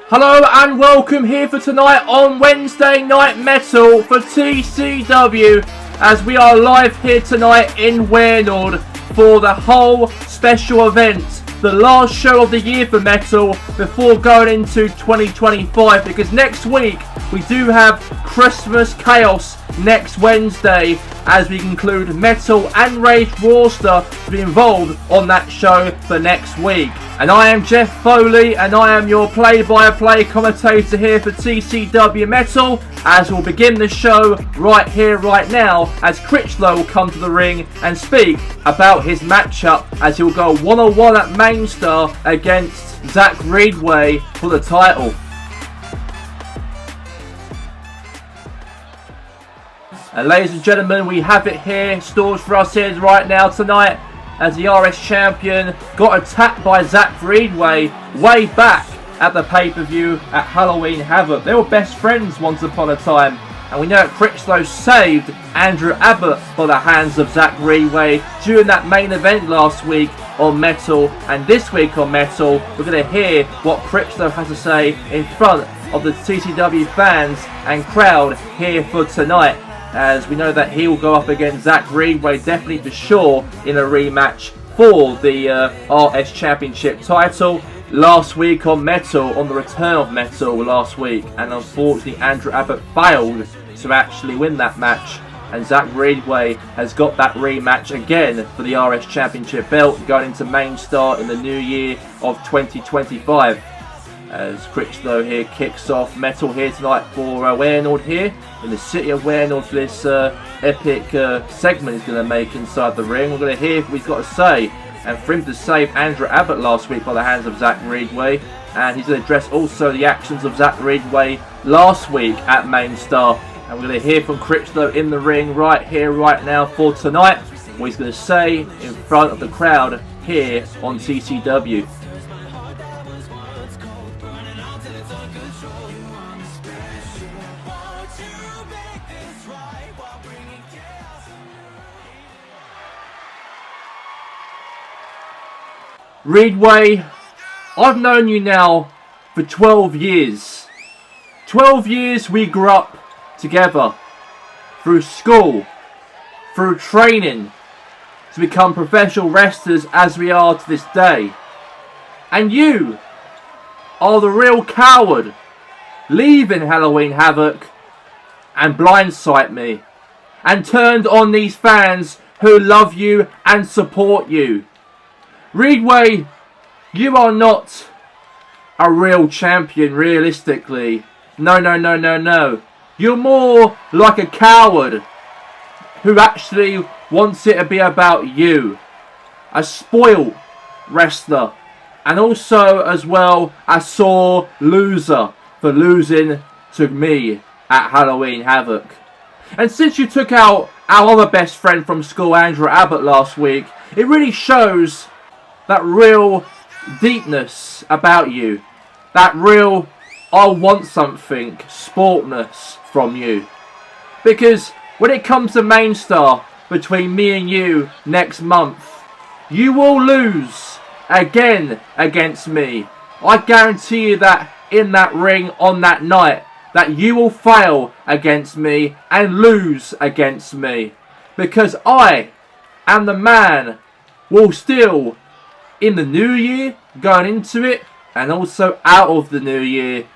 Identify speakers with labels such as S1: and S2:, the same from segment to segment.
S1: Hello and welcome here for tonight on Wednesday Night Metal for TCW, as we are live here tonight in Warenord for the whole special event, the last show of the year for metal before going into 2025, because next week we do have Christmas Chaos next Wednesday, as we conclude Metal and Rage Roster to be involved on that show for next week. And I am Jeff Foley, and I am your play-by-play commentator here for TCW Metal, as we'll begin the show right here, right now, as Critchlow will come to the ring and speak about his matchup, as he'll go one-on-one at Main Star against Zach Reedway for the title. And ladies and gentlemen, we have it here, stores for us here right now tonight, as the RS champion got attacked by Zach Reedway way back at the pay-per-view at Halloween Havoc. They were best friends once upon a time, and we know that Critchlow saved Andrew Abbott by the hands of Zach Reedway during that main event last week on Metal. And this week on Metal, we're going to hear what Critchlow has to say in front of the TCW fans and crowd here for tonight, as we know that he will go up against Zach Reedway, definitely for sure, in a rematch for the RS Championship title. Last week on Metal, on the return of Metal last week, and unfortunately Andrew Abbott failed to actually win that match, and Zach Reedway has got that rematch again for the RS Championship belt going into Main Star in the new year of 2025. As Critchlow here kicks off Metal here tonight for Warenord here in the city of Warenord for this epic segment he's going to make inside the ring. We're going to hear what he's got to say, and for him to save Andrew Abbott last week by the hands of Zach Reedway, and he's going to address also the actions of Zach Reedway last week at Main Star. And we're going to hear from Critchlow in the ring right here, right now for tonight, what he's going to say in front of the crowd here on TCW. Reedway, I've known you now for 12 years. 12 years we grew up together, through school, through training, to become professional wrestlers as we are to this day. And you are the real coward, leaving Halloween Havoc and blindsided me, and turned on these fans who love you and support you. Reedway, you are not a real champion, realistically. No. You're more like a coward who actually wants it to be about you. A spoiled wrestler. And also, as well, a sore loser for losing to me at Halloween Havoc. And since you took out our other best friend from school, Andrew Abbott, last week, it really shows that real deepness about you. That real, I want something, sportness from you. Because when it comes to Main Star between me and you next month, you will lose again against me. I guarantee you that in that ring on that night, that you will fail against me and lose against me. Because I am the man will still, in the new year, going into it, and also out of the new year,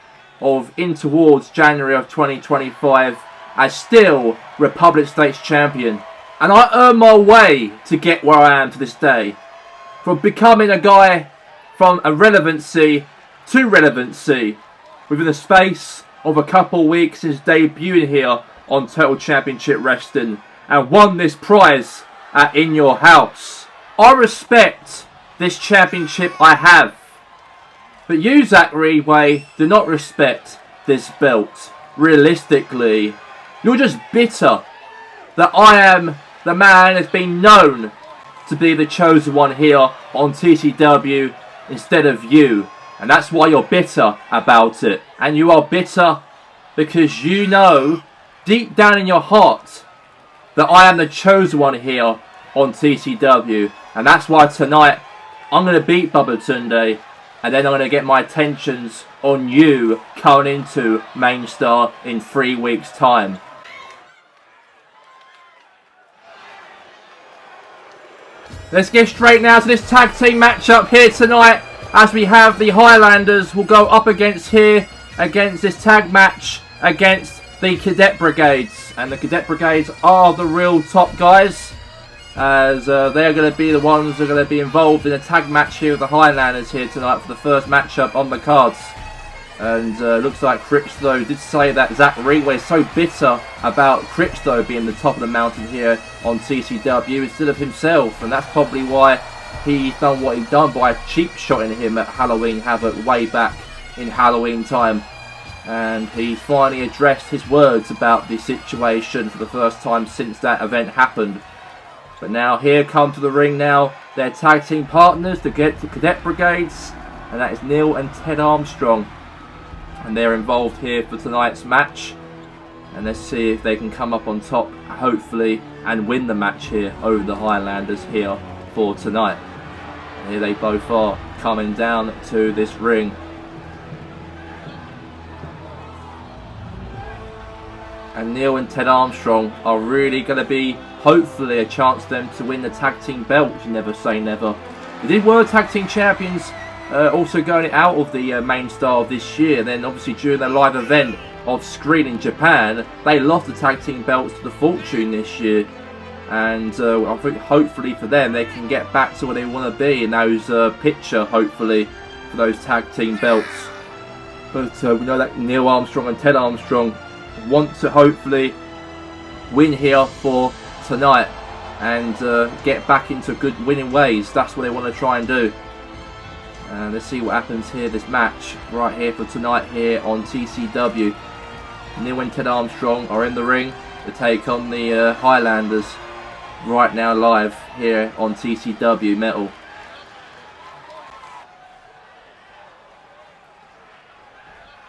S1: of in towards January of 2025, as still Republic States champion. And I earned my way to get where I am to this day. From becoming a guy from irrelevancy to relevancy within the space of a couple weeks since debuting here on Total Championship Wrestling, and won this prize at In Your House. I respect this championship I have, but you, Zach Reedway, do not respect this belt. Realistically, you're just bitter that I am the man that's been known to be the chosen one here on TCW instead of you, and that's why you're bitter about it. And you are bitter because you know deep down in your heart that I am the chosen one here on TCW, and that's why tonight I'm going to beat Bubba Tunde. And then I'm going to get my attentions on you coming into Main Star in 3 weeks' time. Let's get straight now to this tag team matchup here tonight, as we have the Highlanders will go up against this tag match against the Cadet Brigades. And the Cadet Brigades are the real top guys, as they're going to be the ones that are going to be involved in a tag match here with the Highlanders here tonight for the first matchup on the cards. And looks like Critchlow did say that Reedway is so bitter about Critchlow being the top of the mountain here on TCW instead of himself, and that's probably why he's done what he's done by cheap shotting him at Halloween Havoc way back in Halloween time. And he finally addressed his words about the situation for the first time since that event happened. But now here come to the ring now their tag team partners, the Cadet Brigades, and that is Neil and Ted Armstrong. And they're involved here for tonight's match. And let's see if they can come up on top, hopefully, and win the match here over the Highlanders here for tonight. And here they both are coming down to this ring. And Neil and Ted Armstrong are really going to be, hopefully, a chance for them to win the tag team belt. You never say never. They were tag team champions, also going out of the main star this year. Then obviously during their live event of Screen in Japan, they lost the tag team belts to the Fortune this year. And I think hopefully for them, they can get back to where they want to be in those picture, hopefully, for those tag team belts. But we know that Neil Armstrong and Ted Armstrong want to hopefully win here for tonight and get back into good winning ways. That's what they want to try and do. And let's see what happens here, this match right here for tonight here on TCW. Neil and Ted Armstrong are in the ring to take on the Highlanders right now live here on TCW Metal.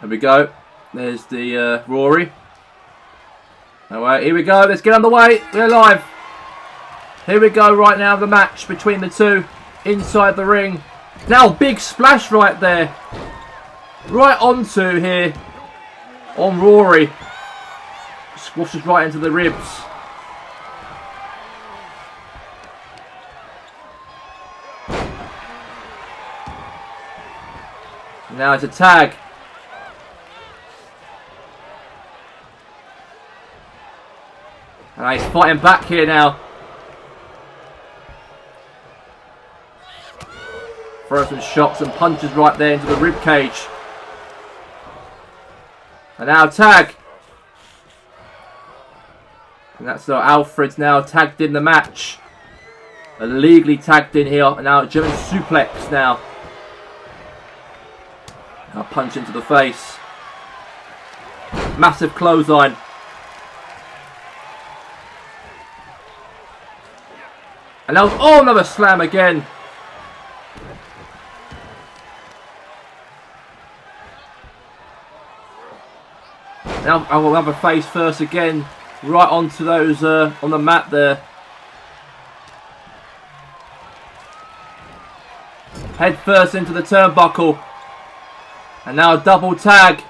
S1: There we go. There's the Rory. Alright, here we go. Let's get underway. We're live. Here we go right now, the match between the two inside the ring. Now, big splash right there. Right onto here on Rory. Squashes right into the ribs. Now it's a tag. And he's fighting back here now. Throws some shots and punches right there into the rib cage. And now tag. And that's Alfred's now tagged in the match. Illegally tagged in here. And now German suplex now. Now punch into the face. Massive clothesline. And now, oh, another slam again. Now I will have a face first again, right onto those on the mat there. Head first into the turnbuckle. And now a double tag.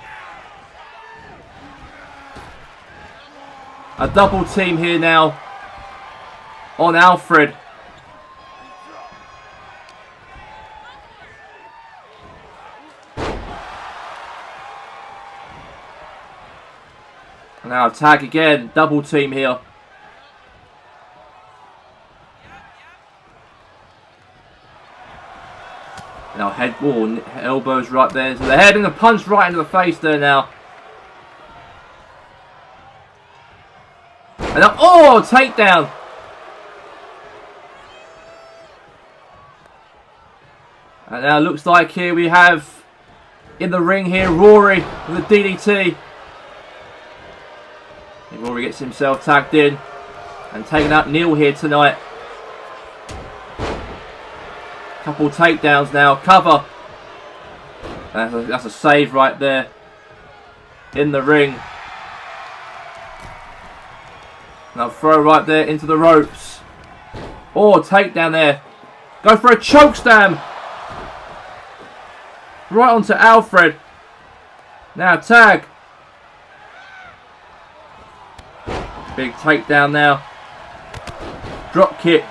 S1: A double team here now on Alfred. Now tag again, double team here. Now head, elbows right there into the head and a punch right into the face there now. And now, oh, takedown. And now it looks like here we have in the ring here Rory with the DDT. Rory gets himself tagged in and taking out Neil here tonight. Couple takedowns now. Cover. That's a save right there in the ring. Now throw right there into the ropes. Oh, takedown there. Go for a choke slam. Right onto Alfred. Now tag. Big takedown now. Drop kick.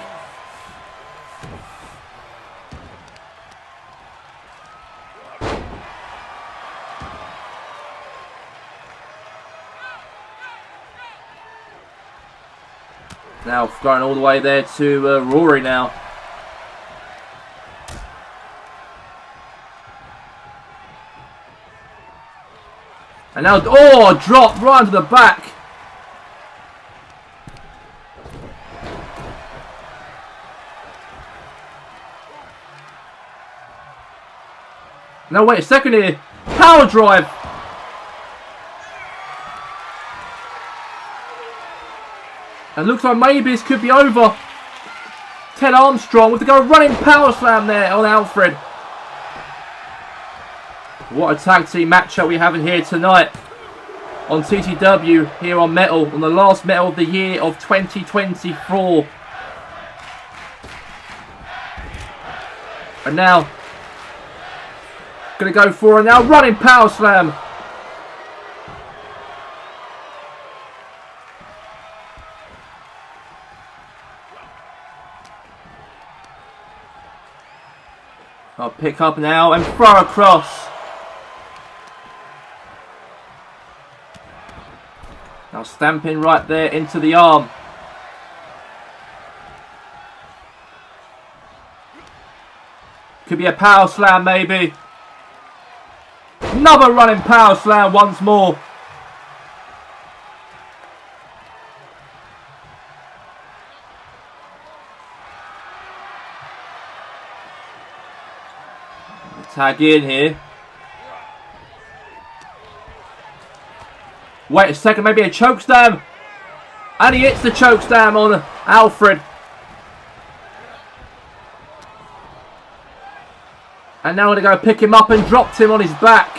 S1: Now going all the way there to Rory now. And now, oh, drop right into the back. Now wait a second here. Power drive. And looks like maybe this could be over. Ted Armstrong with the go running power slam there on Alfred. What a tag team matchup we have in here tonight on TCW here on Metal, on the last Metal of the year of 2024. And now, going to go for a now running power slam. I'll pick up now and throw across. Now stamping right there into the arm. Could be a power slam maybe. Another running power slam once more. Tag in here. Wait a second, maybe a choke slam. And he hits the choke slam on Alfred. And now we're going to go pick him up and dropped him on his back.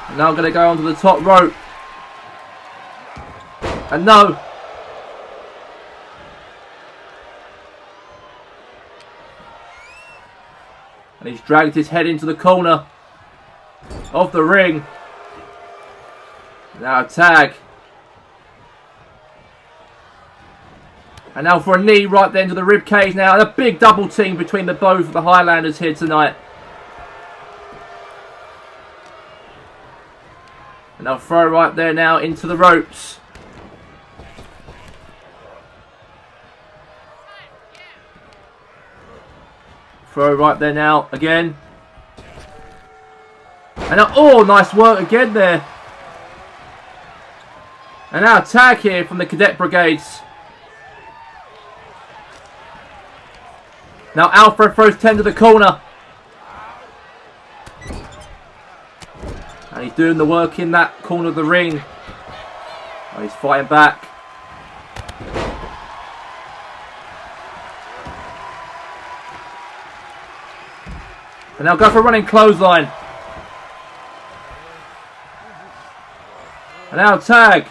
S1: And now I'm going to go onto the top rope. And no. And he's dragged his head into the corner of the ring. Now a tag. And now for a knee right there into the rib cage now. And a big double team between the both of the Highlanders here tonight. And now throw right there now into the ropes. Throw right there now again. And now, oh, nice work again there. And now a tag here from the Cadet Brigades. Now Alfred throws 10 to the corner. And he's doing the work in that corner of the ring. Oh, he's fighting back. And now go for a running clothesline. And now tag.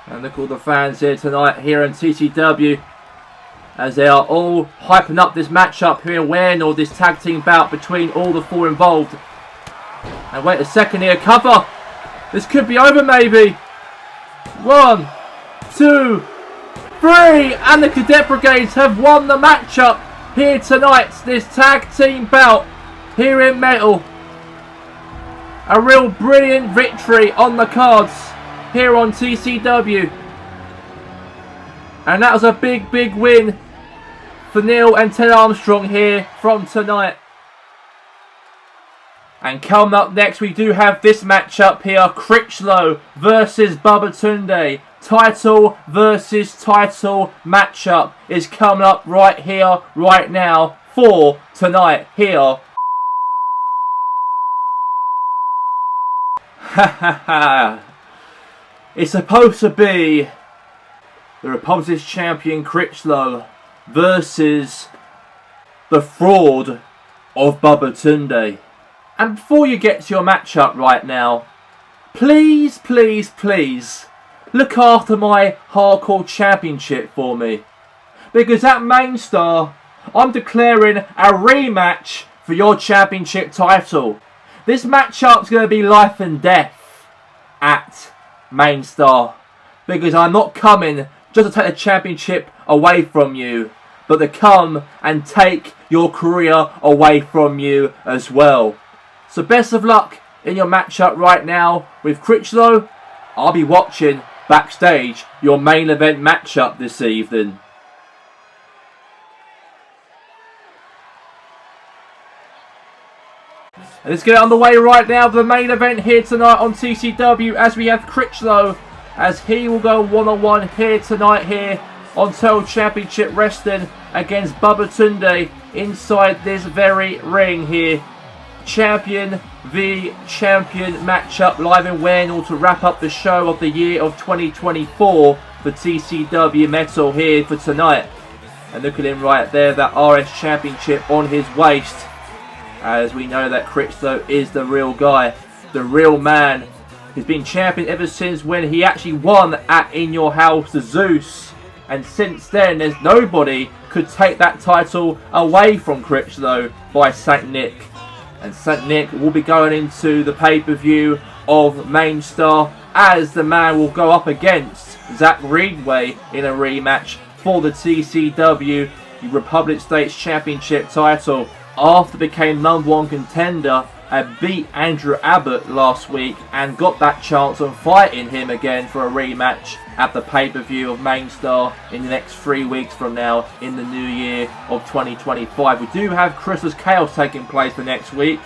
S1: And look at all the fans here tonight here in TCW as they are all hyping up this matchup here in Wayne, this tag team bout between all the four involved. And wait a second here, cover. This could be over maybe. 1, 2, 3, and the Cadet Brigades have won the matchup here tonight. This tag team bout here in Metal. A real brilliant victory on the cards here on TCW. And that was a big win for Neil and Ted Armstrong here from tonight. And coming up next, we do have this matchup here. Critchlow versus Babatunde. Title versus title matchup is coming up right here, right now, for tonight here. Ha ha ha. It's supposed to be the Republic's champion Critchlow versus the fraud of Babatunde. And before you get to your matchup right now, please, please, please, look after my Hardcore Championship for me. Because at Main Star, I'm declaring a rematch for your championship title. This matchup's going to be life and death at Main Star. Because I'm not coming just to take the championship away from you, but to come and take your career away from you as well. So best of luck in your matchup right now with Critchlow. I'll be watching backstage your main event matchup this evening. And let's get underway right now. The main event here tonight on TCW, as we have Critchlow, as he will go one-on-one here tonight here on Total Championship Wrestling against Bubba Tunde inside this very ring here. Champion v champion matchup live in Wales to wrap up the show of the year of 2024 for TCW Metal here for tonight. And look at him right there, that RS Championship on his waist, as we know that Critchlow is the real guy, the real man. He's been champion ever since when he actually won at In Your House the Zeus, and since then there's nobody could take that title away from Critchlow by St. Nick. And St. Nick will be going into the pay-per-view of Main Star, as the man will go up against Zach Reedway in a rematch for the TCW Republic States Championship title, after became #1 contender and beat Andrew Abbott last week and got that chance on fighting him again for a rematch at the pay-per-view of Main Star in the next 3 weeks from now in the new year of 2025. We do have Christmas Chaos taking place for next week,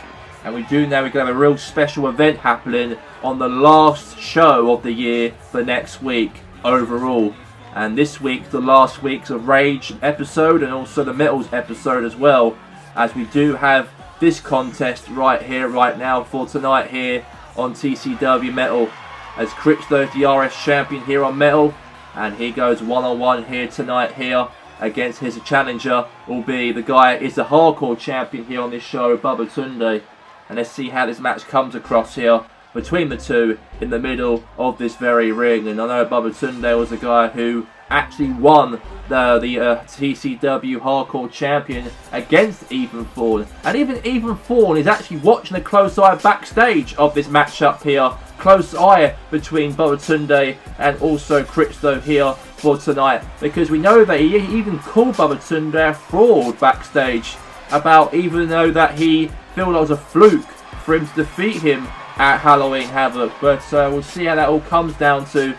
S1: and we do know we're going to have a real special event happening on the last show of the year for next week overall. And this week, the last week's of Rage episode and also the Metals episode as well, as we do have this contest right here, right now for tonight here on TCW Metal, as Critchlow, the RS champion here on Metal, and he goes one-on-one here tonight here against his challenger, will be the guy is the Hardcore champion here on this show, Bubba Tunde. And let's see how this match comes across here between the two in the middle of this very ring. And I know Bubba Tunde was a guy who actually won the TCW Hardcore Champion against Ethan Thorne. And even Ethan Thorne is actually watching a close eye backstage of this matchup here. Close eye between Bubba Tunde and also Critchlow here for tonight. Because we know that he even called Bubba Tunde a fraud backstage, about even though that he felt it was a fluke for him to defeat him at Halloween Havoc. But we'll see how that all comes down to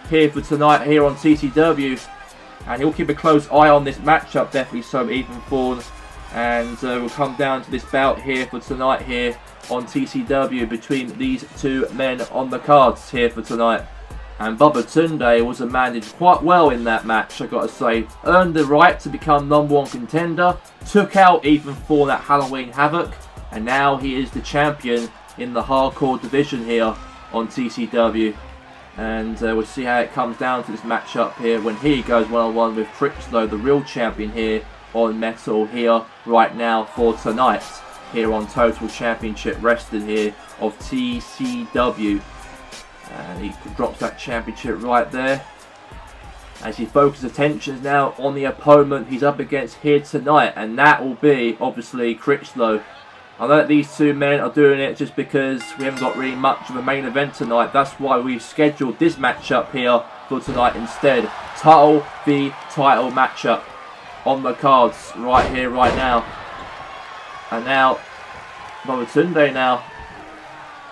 S1: here for tonight here on TCW, and he'll keep a close eye on this matchup, definitely so, Ethan Thorne. And we'll come down to this bout here for tonight here on TCW between these two men on the cards here for tonight. And Bubba Tunde was a man who did quite well in that match, I gotta say. Earned the right to become #1 contender, took out Ethan Thorne at Halloween Havoc, and now he is the champion in the hardcore division here on TCW. And we'll see how it comes down to this matchup here when he goes one-on-one with Critchlow, the real champion here on Metal here right now for tonight here on Total Championship Wrestling here of TCW. And he drops that championship right there as he focuses attention now on the opponent he's up against here tonight, and that will be obviously Critchlow. I know that these two men are doing it just because we haven't got really much of a main event tonight. That's why we've scheduled this matchup here for tonight instead. Title v title matchup on the cards right here, right now. And now, Bubba Tunde now.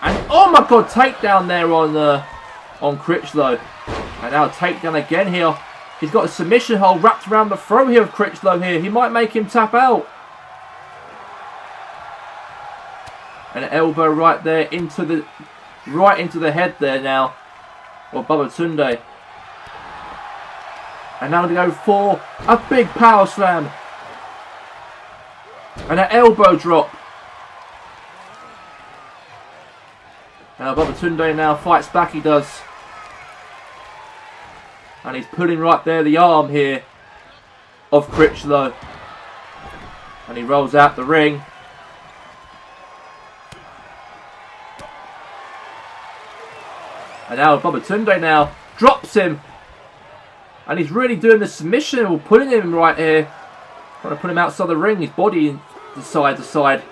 S1: And oh my god, takedown there on Critchlow. And now takedown again here. He's got a submission hold wrapped around the throat here of Critchlow here. He might make him tap out. And an elbow right there into the head there now of Bubba Tunde. And now they go for a big power slam. And an elbow drop. Now Bubba Tunde now fights back, he does. And he's pulling right there the arm here of Critchlow. And he rolls out the ring. And now Babatunde now drops him. And he's really doing the submission. We're putting him right here. Trying to put him outside the ring. His body side to side.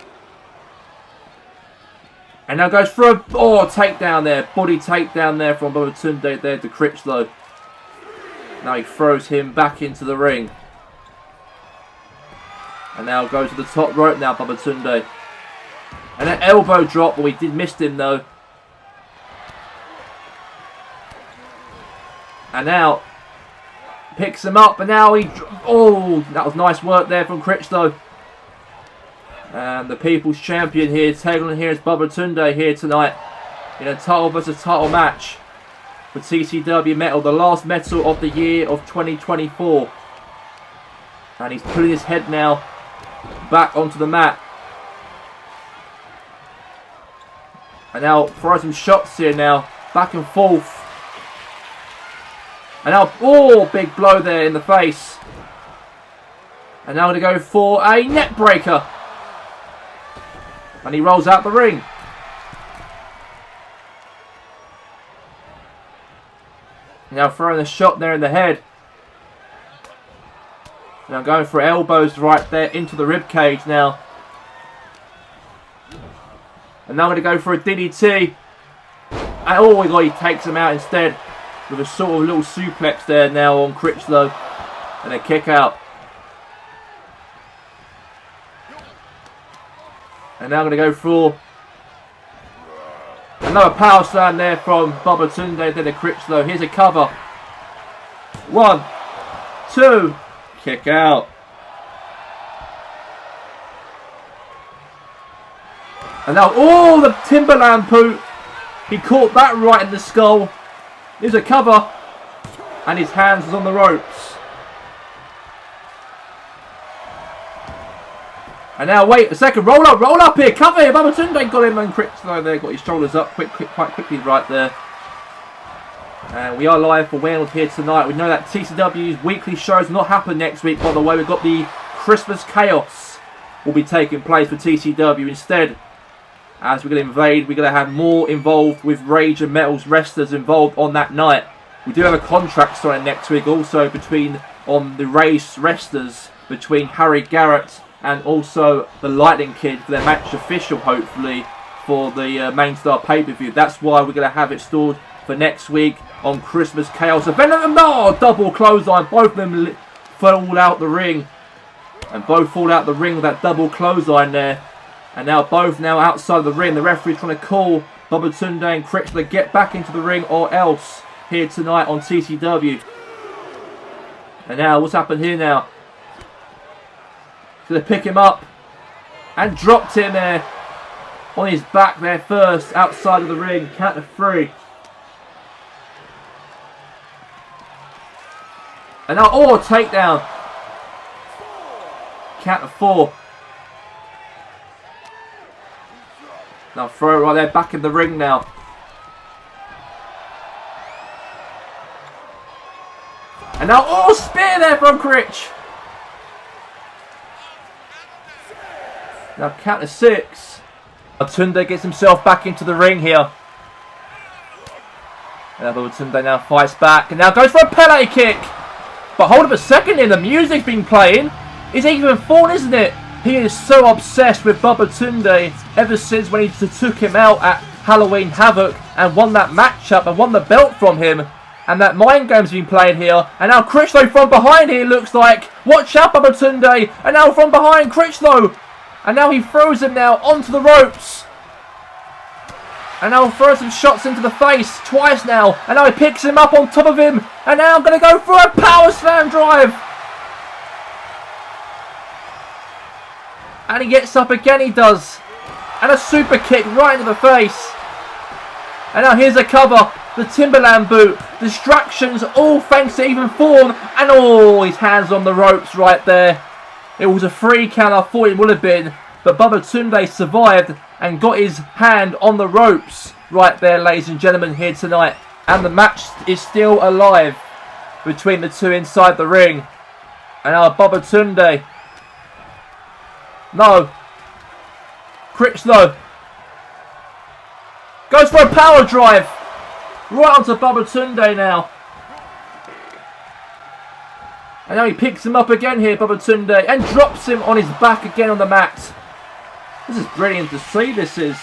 S1: And now goes for a takedown there. Body takedown there from Babatunde there to Critchlow. Now he throws him back into the ring. And now goes to the top rope now, Babatunde. And an elbow drop, but we did miss him though. And now picks him up, and now he... Oh, that was nice work there from Critchlow. And the People's Champion here, taking on here is Babatunde here tonight. In a title versus title match for TCW Metal, the last metal of the year of 2024. And he's putting his head now back onto the mat. And now throwing some shots here now, back and forth. And now, big blow there in the face. And now going to go for a net breaker. And he rolls out the ring. Now throwing a shot there in the head. Now going for elbows right there into the rib cage now. And now going to go for a DDT. And he takes him out instead. With a sort of little suplex there now on Critchlow. And a kick out. And now I'm going to go for another power slam there from Babatunde to the Critchlow. Here's a cover. 1, 2, kick out. And now, the Timberland boot. He caught that right in the skull. Here's a cover. And his hands was on the ropes. And now, wait a second. Roll up here. Cover here. Babatunde got him, and Critchlow there got his shoulders up quite quickly right there. And we are live for Wales here tonight. We know that TCW's weekly shows will not happen next week, by the way. We've got the Christmas Chaos will be taking place for TCW instead. As we're going to invade, we're going to have more involved with Rage and Metal's wrestlers involved on that night. We do have a contract starting next week also on the Rage wrestlers between Harry Garrett and also the Lightning Kid for their match official, hopefully, for the Main Star pay-per-view. That's why we're going to have it stored for next week on Christmas Chaos. Double clothesline. Both of them fall out the ring. And both fall out the ring with that double clothesline there. And now both outside of the ring. The referee's trying to call Babatunde and Critchlow to get back into the ring or else here tonight on TCW. And now, what's happened here now? So they pick him up and dropped him there on his back there first, outside of the ring. Count of 3. And now, takedown. Count of 4. Now throw it right there, back in the ring now. And now, spear there from Critch. Now count of 6. Babatunde gets himself back into the ring here. And Babatunde now fights back and now goes for a Pele kick. But hold up a second here, the music's been playing. It's even fun, isn't it? He is so obsessed with Babatunde ever since when he took him out at Halloween Havoc and won that matchup and won the belt from him. And that mind game's been played here. And now Critchlow from behind here looks like. Watch out, Babatunde. And now from behind Critchlow. And now he throws him now onto the ropes. And now throws some shots into the face twice now. And now he picks him up on top of him. And now I'm going to go for a power slam drive. And he gets up again, he does. And a super kick right into the face. And now here's a cover. The Timberland boot. Distractions, all thanks to Even Fawn. And his hands on the ropes right there. It was a 3 count, I thought it would have been. But Babatunde survived and got his hand on the ropes right there, ladies and gentlemen, here tonight. And the match is still alive between the two inside the ring. And now Babatunde. No. Critchlow goes for a power drive. Right onto Babatunde now. And now he picks him up again here, Babatunde, and drops him on his back again on the mat. This is brilliant to see, this is.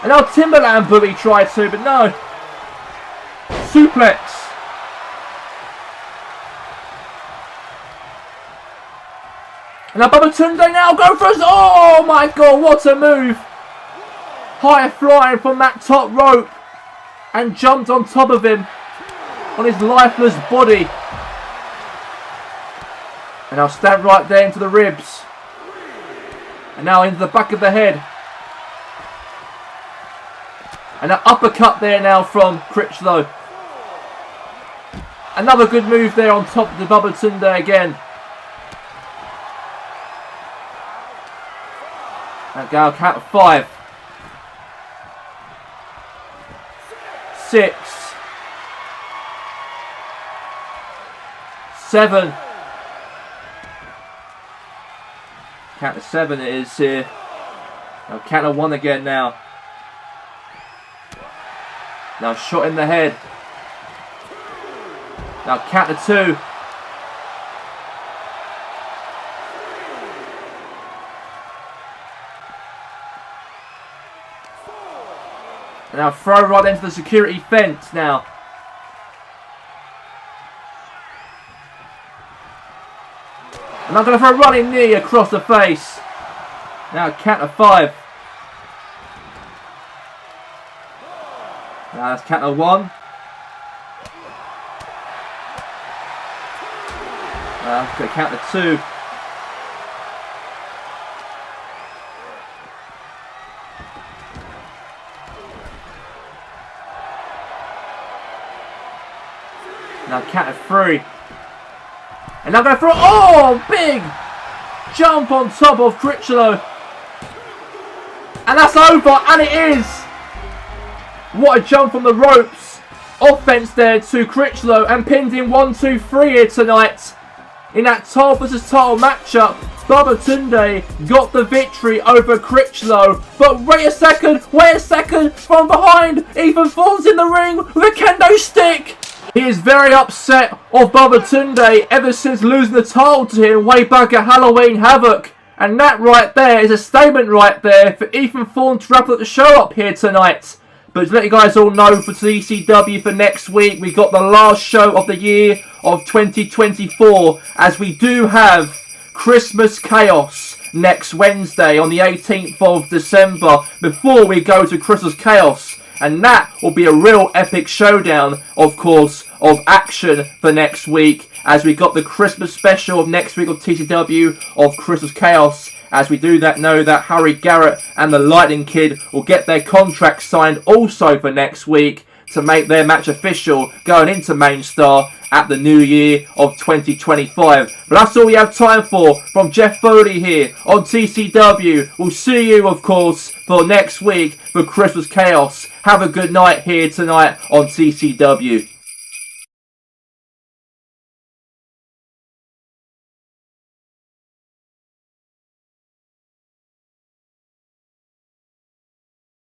S1: And now Timberland Booby tried to, but no. Suplex. And now Babatunde now go for us. Oh my god, what a move. High flying from that top rope. And jumped on top of him. On his lifeless body. And now stand right there into the ribs. And now into the back of the head. And an uppercut there now from Critchlow. Another good move there on top of the Babatunde again. And go count of 5. 6. 7. Count of 7 it is here. Now count of 1 again now. Now shot in the head. Now count of 2. And now throw right into the security fence now. And I'm going to throw a running knee across the face. Now count of 5. Now that's count of 1. Now going to count of 2. Now count of 3. And now going for big jump on top of Critchlow. And that's over, and it is. What a jump from the ropes. Offense there to Critchlow, and pinned in 1, 2, 3 here tonight. In that title versus title matchup, Babatunde got the victory over Critchlow. But wait a second, from behind, Ethan Thorne's in the ring with a kendo stick. He is very upset of Babatunde ever since losing the title to him way back at Halloween Havoc. And that right there is a statement right there for Ethan Thorne to wrap up the show up here tonight. But to let you guys all know, for TCW for next week, we got the last show of the year of 2024, as we do have Christmas Chaos next Wednesday on the 18th of December, before we go to Christmas Chaos. And that will be a real epic showdown, of course, of action for next week, as we got the Christmas special of next week of TCW of Christmas Chaos. As we do that, know that Harry Garrett and the Lightning Kid will get their contracts signed also for next week to make their match official going into Main Star at the new year of 2025. But that's all we have time for from Jeff Foley here on TCW. We'll see you, of course, for next week for Christmas Chaos. Have a good night here tonight on TCW.